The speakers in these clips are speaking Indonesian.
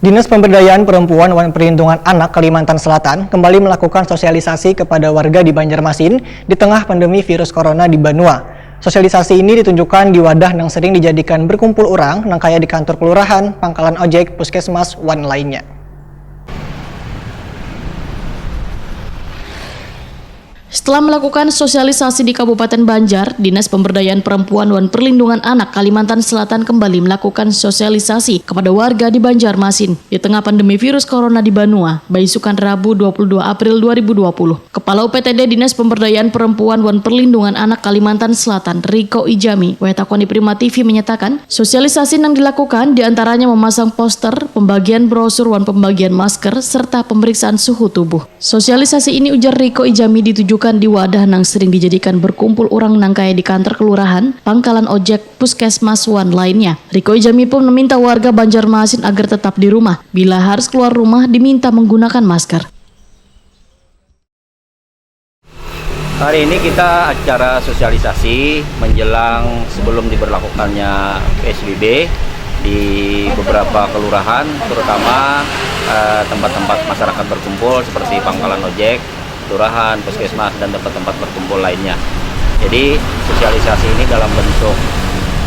Dinas Pemberdayaan Perempuan dan Perlindungan Anak Kalimantan Selatan kembali melakukan sosialisasi kepada warga di Banjarmasin di tengah pandemi virus corona di Banua. Sosialisasi ini ditunjukkan di wadah yang sering dijadikan berkumpul orang yang kaya di kantor kelurahan, pangkalan ojek, puskesmas, wan lainnya. Setelah melakukan sosialisasi di Kabupaten Banjar, Dinas Pemberdayaan Perempuan dan Perlindungan Anak Kalimantan Selatan kembali melakukan sosialisasi kepada warga di Banjarmasin di tengah pandemi virus corona di Banua, Baisukan Rabu 22 April 2020. Kepala UPTD Dinas Pemberdayaan Perempuan dan Perlindungan Anak Kalimantan Selatan, Riko Ijami, Wetakoni Prima TV menyatakan, sosialisasi yang dilakukan diantaranya memasang poster, pembagian brosur dan pembagian masker, serta pemeriksaan suhu tubuh. Sosialisasi ini, ujar Riko Ijami, ditujukan di wadah yang sering dijadikan berkumpul orang nang kaya di kantor kelurahan, pangkalan ojek, puskesmas, wan lainnya. Riko Ijami pun meminta warga Banjarmasin agar tetap di rumah. Bila harus keluar rumah, diminta menggunakan masker. Hari ini kita acara sosialisasi menjelang sebelum diberlakukannya PSBB di beberapa kelurahan, terutama tempat-tempat masyarakat berkumpul seperti pangkalan ojek, kelurahan, puskesmas, dan tempat-tempat berkumpul lainnya. Jadi sosialisasi ini dalam bentuk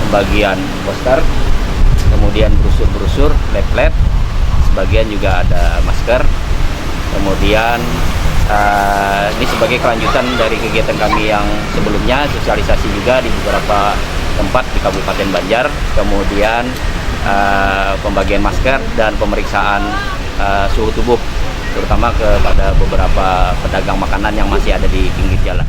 pembagian poster, kemudian brosur-brosur, lab-lab, sebagian juga ada masker, kemudian ini sebagai kelanjutan dari kegiatan kami yang sebelumnya, sosialisasi juga di beberapa tempat di Kabupaten Banjar, kemudian pembagian masker dan pemeriksaan suhu tubuh, terutama kepada beberapa pedagang makanan yang masih ada di pinggir jalan.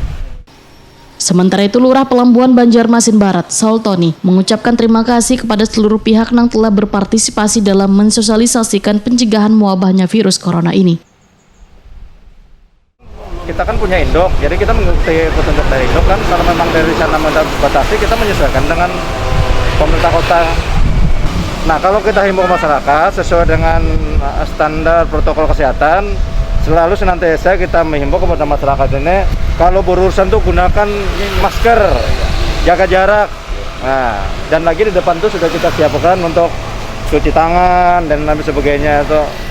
Sementara itu, Lurah Pelambuan Banjarmasin Barat, Saul Tony, mengucapkan terima kasih kepada seluruh pihak yang telah berpartisipasi dalam mensosialisasikan pencegahan wabahnya virus corona ini. Kita kan punya induk, jadi kita mengikuti petunjuk dari induk kan. Kalau memang dari sana membatasi, kita menyesuaikan dengan pemerintah kota. Nah, kalau kita himbau masyarakat sesuai dengan standar protokol kesehatan, selalu senantiasa kita menghimbau kepada masyarakat ini, kalau berurusan tuh gunakan masker, jaga jarak. Nah, dan lagi di depan tuh sudah kita siapkan untuk cuci tangan dan lain sebagainya itu.